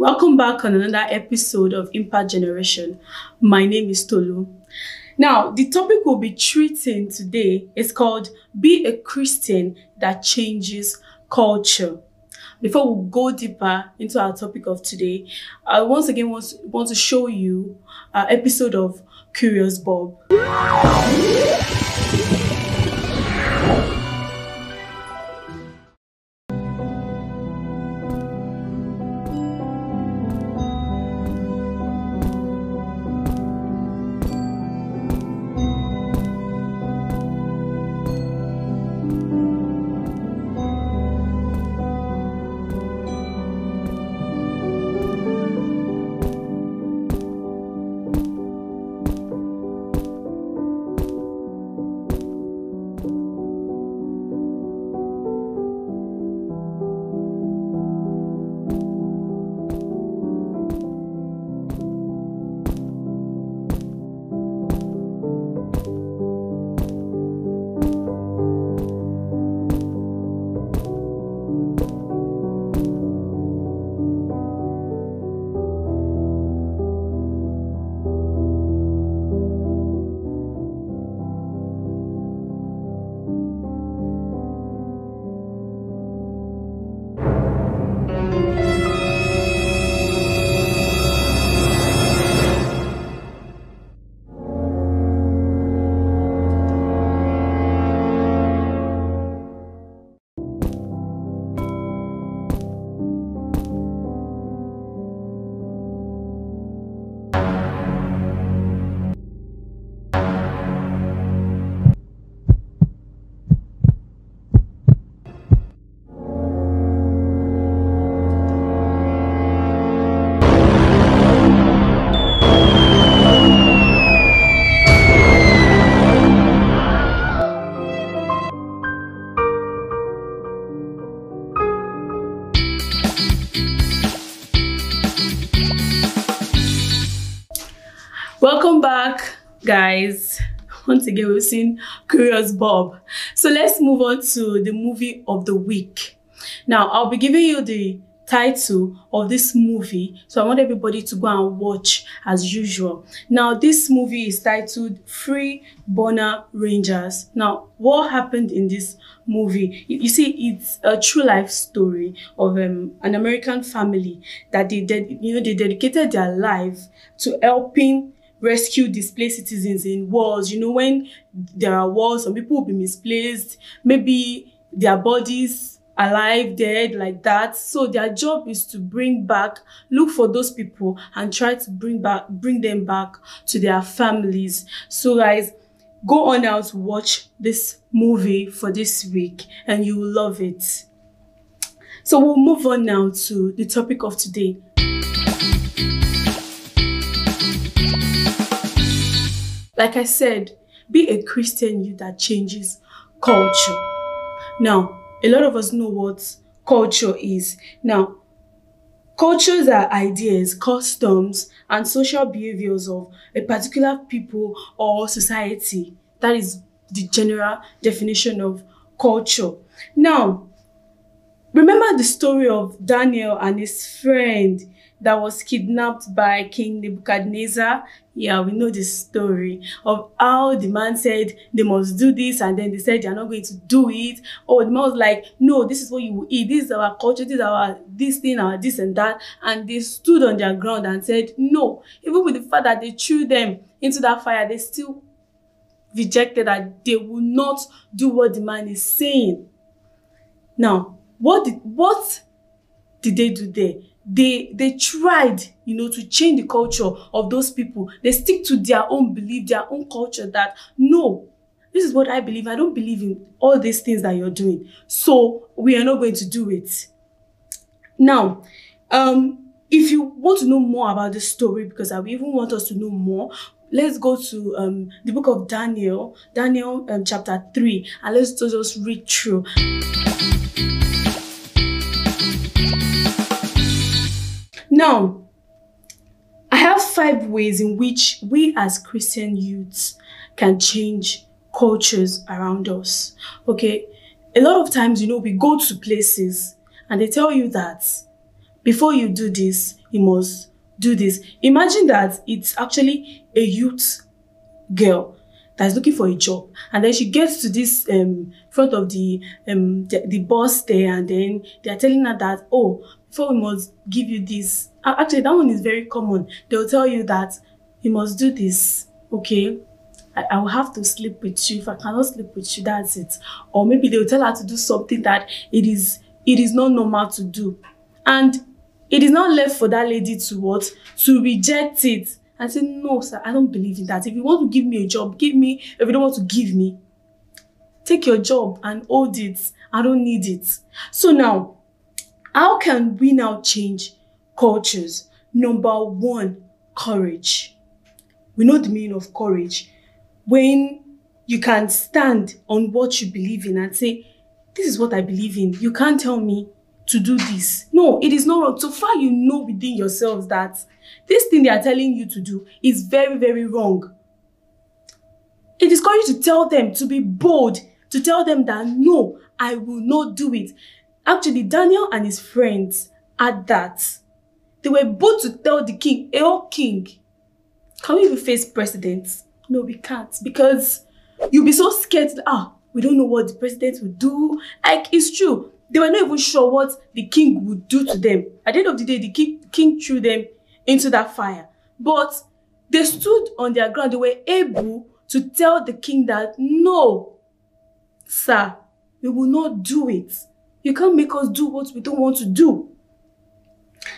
Welcome back on another episode of Impact Generation. My name is Tolu. Now, the topic we'll be treating today is called Be a Christian That Changes Culture. Before we go deeper into our topic of today, I once again want to show you an episode of Curious Bob. Welcome back, guys. Once again, we've seen Curious Bob. So let's move on to the movie of the week. Now, I'll be giving you the title of this movie, so I want everybody to go and watch as usual. Now, this movie is titled Free Boner Rangers. Now, what happened in this movie? You see, it's a true life story of an American family that they dedicated their life to helping rescue displaced citizens in wars. You know, when there are wars, some people will be misplaced, maybe their bodies alive, dead, like that. So their job is to look for those people and try to bring them back to their families. So guys, go on out to watch this movie for this week and you will love it. So we'll move on now to the topic of today. Like I said, be a Christian youth that changes culture. Now, a lot of us know what culture is. Now, cultures are ideas, customs, and social behaviors of a particular people or society. That is the general definition of culture. Now, remember the story of Daniel and his friend that was kidnapped by King Nebuchadnezzar? Yeah, we know this story of how the man said they must do this, and then they said they are not going to do it. Or the man was like, no, this is what you will eat. This is our culture. This is our this thing, our this and that. And they stood on their ground and said, no. Even with the fact that they threw them into that fire, they still rejected that they will not do what the man is saying. Now, what did they do there? They tried, to change the culture of those people. They stick to their own belief, their own culture, that no, this is what I believe. I don't believe in all these things that you're doing. So we are not going to do it. Now, if you want to know more about this story, because I even want us to know more, let's go to the book of Daniel chapter 3, and let's just read through. Now, I have 5 ways in which we as Christian youths can change cultures around us. Okay, a lot of times, we go to places and they tell you that Before you do this, you must do this. Imagine that it's actually a youth girl that's looking for a job, and then she gets to this front of the boss there, and then they're telling her that, oh, before we must give you this. Actually, that one is very common. They'll tell you that you must do this, okay? I will have to sleep with you. If I cannot sleep with you, that's it. Or maybe they'll tell her to do something that it is not normal to do. And it is not left for that lady to what? To reject it and say, no, sir, I don't believe in that. If you want to give me a job, give me. If you don't want to give me, take your job and hold it. I don't need it. So now, how can we now change cultures? Number one, courage. We know the meaning of courage. When you can stand on what you believe in and say, this is what I believe in. You can't tell me to do this. No, it is not wrong. So far you know within yourselves that this thing they are telling you to do is very, very wrong. It is courage to tell them, to be bold, to tell them that no, I will not do it. Actually, Daniel and his friends had that. They were bold to tell the king, oh king, can we even face presidents? No, we can't, because you'll be so scared. We don't know what the president will do. Like, it's true. They were not even sure what the king would do to them. At the end of the day, the king threw them into that fire. But they stood on their ground. They were able to tell the king that, no, sir, we will not do it. You can't make us do what we don't want to do.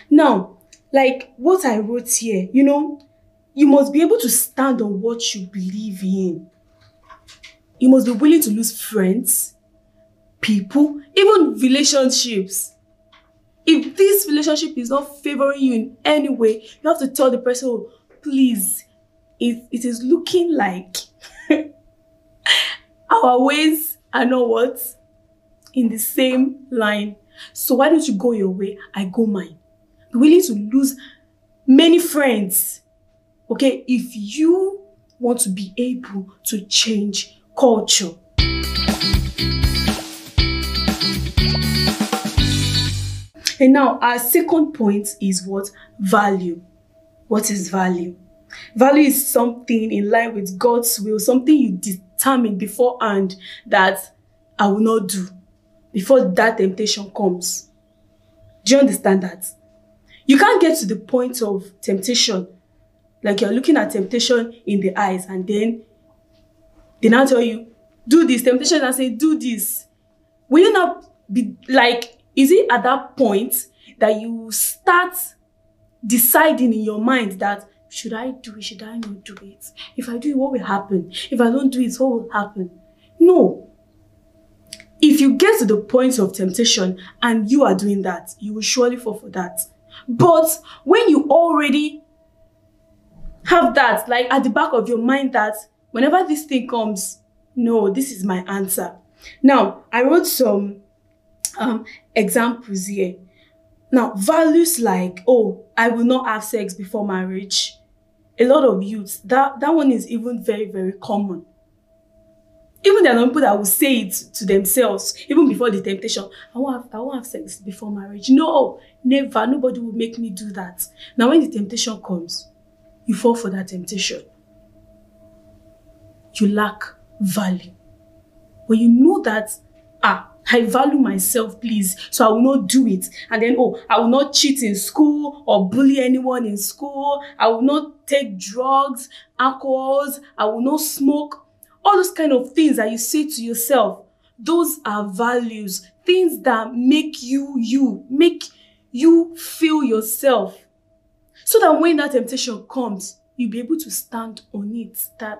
Now, like what I wrote here, you must be able to stand on what you believe in. You must be willing to lose friends, people, even relationships. If this relationship is not favoring you in any way, you have to tell the person, oh, please, it is looking like our ways are not what? In the same line. So why don't you go your way? I go mine. Be willing to lose many friends. Okay, if you want to be able to change culture. And now our second point is what? Value. What is value? Value is something in line with God's will, something you determine beforehand that I will not do before that temptation comes. Do you understand that? You can't get to the point of temptation, like you're looking at temptation in the eyes and then they now tell you, do this. Temptation and say, do this. Will you not be like, is it at that point that you start deciding in your mind that, should I do it? Should I not do it? If I do it, what will happen? If I don't do it, what will happen? No. If you get to the point of temptation and you are doing that, you will surely fall for that. But when you already have that, like at the back of your mind, that whenever this thing comes, no, this is my answer. Now, I wrote some examples here. Now, values like, oh, I will not have sex before marriage. A lot of youths, that one is even very, very common. Even there are people that will say it to themselves, even before the temptation. I won't have sex before marriage. No, never. Nobody will make me do that. Now, when the temptation comes, you fall for that temptation. You lack value. When you know that, I value myself, please, so I will not do it. And then, I will not cheat in school or bully anyone in school. I will not take drugs, alcohols. I will not smoke. All those kind of things that you say to yourself, those are values, things that make you make you feel yourself. So that when that temptation comes, you'll be able to stand on it. That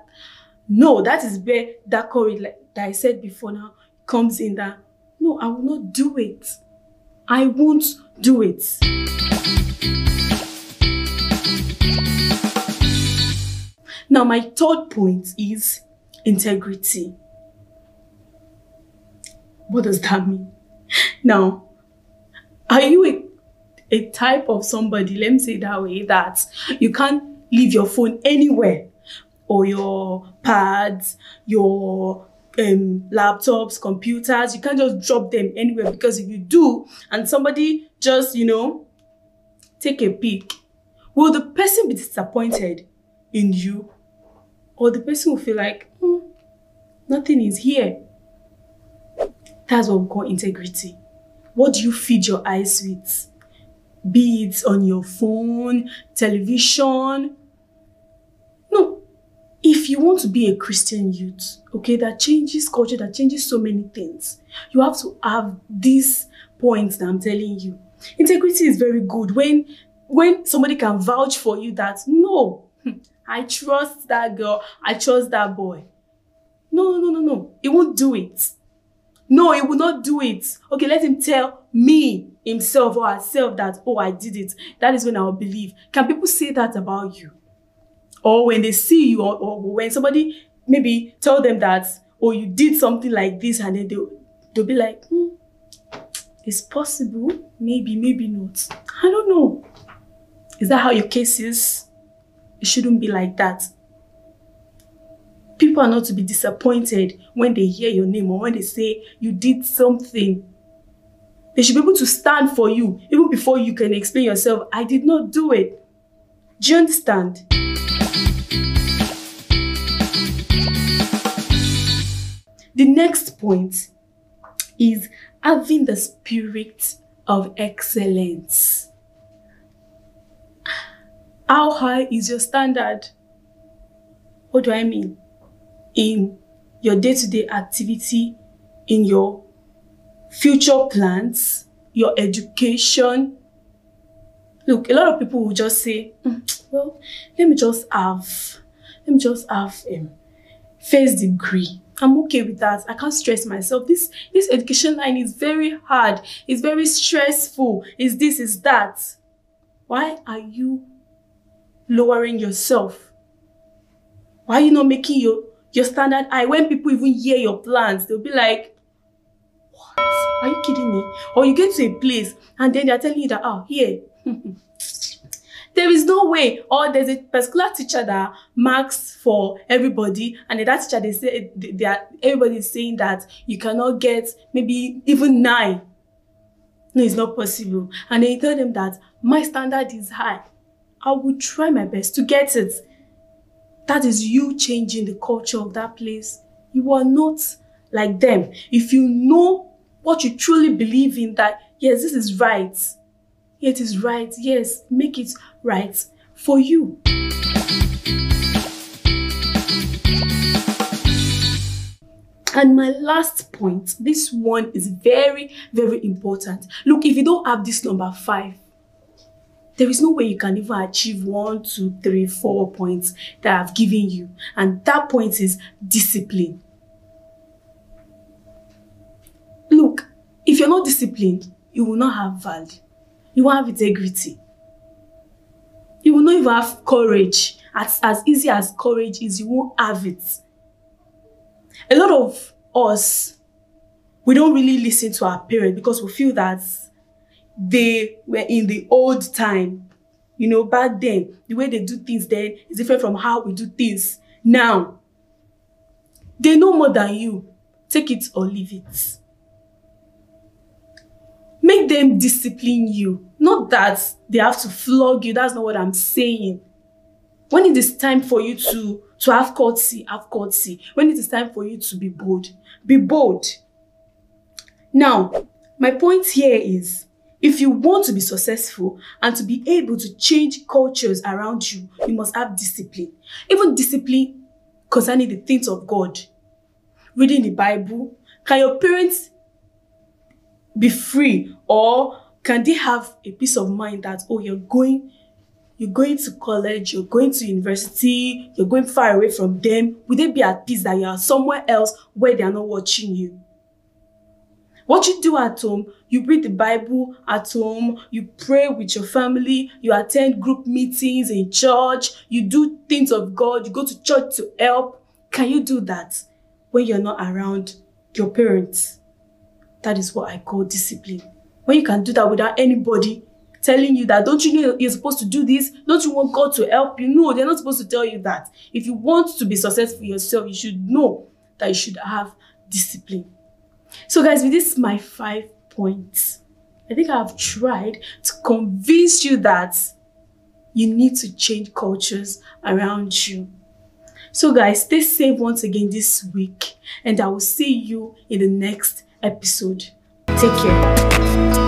is where that courage, like that I said before now, comes in, that, no, I will not do it. I won't do it. Now, my third point is integrity. What does that mean? Now, are you a type of somebody, let me say it that way, that you can't leave your phone anywhere, or your pads, your laptops, computers, you can't just drop them anywhere, because if you do and somebody just, take a peek. Will the person be disappointed in you? Or the person will feel like, nothing is here? That's what we call integrity. What do you feed your eyes with? Be it on your phone, television. No. If you want to be a Christian youth, okay, that changes culture, that changes so many things, you have to have these points that I'm telling you. Integrity is very good when somebody can vouch for you that, no, I trust that girl, I trust that boy. No. He won't do it. No, he will not do it. Okay, let him tell me, himself or herself that, oh, I did it. That is when I will believe. Can people say that about you? Or when they see you, or when somebody maybe tell them that, oh, you did something like this, and then they'll be like, it's possible, maybe not. I don't know. Is that how your case is? It shouldn't be like that. People are not to be disappointed when they hear your name or when they say you did something. They should be able to stand for you even before you can explain yourself, I did not do it. Do you understand? The next point is having the spirit of excellence. How high is your standard? What do I mean? In your day-to-day activity, in your future plans, your education. Look, a lot of people will just say, well, let me just have first degree. I'm okay with that. I can't stress myself. This education line is very hard. It's very stressful. It's this, it's that. Why are you lowering yourself? Why are you not making your standard high? When people even hear your plans, they'll be like, what? Are you kidding me? Or you get to a place and then they're telling you that, oh, here, there is no way. Or there's a particular teacher that marks for everybody, and then that teacher, they say, everybody is saying that you cannot get maybe even 9. No, it's not possible. And then you tell them that my standard is high. I will try my best to get it. That is you changing the culture of that place. You are not like them. If you know what you truly believe in, that, yes, this is right. It is right. Yes, make it right for you. And my last point, this one is very, very important. Look, if you don't have this number 5, there is no way you can even achieve 1, 2, 3, 4 points that I've given you. And that point is discipline. Look, if you're not disciplined, you will not have value. You won't have integrity. You will not even have courage. As easy as courage is, you won't have it. A lot of us, we don't really listen to our parents because we feel that they were in the old time. You know, back then, the way they do things then is different from how we do things now. They know more than you. Take it or leave it. Make them discipline you. Not that they have to flog you. That's not what I'm saying. When it is time for you to have courtesy, have courtesy. When it is time for you to be bold, be bold. Now, my point here is, if you want to be successful and to be able to change cultures around you, you must have discipline. Even discipline concerning the things of God. Reading the Bible. Can your parents be free, or can they have a peace of mind that, oh, you're going to college, you're going to university, you're going far away from them? Will they be at peace that you are somewhere else where they are not watching you? What you do at home, you read the Bible at home, you pray with your family, you attend group meetings in church, you do things of God, you go to church to help. Can you do that when you're not around your parents? That is what I call discipline. When you can do that without anybody telling you that, don't you know you're supposed to do this? Don't you want God to help you? No, they're not supposed to tell you that. If you want to be successful yourself, you should know that you should have discipline. So guys, with this, my 5 points. I think I've tried to convince you that you need to change cultures around you. So guys, stay safe once again this week, and I will see you in the next episode. Take care.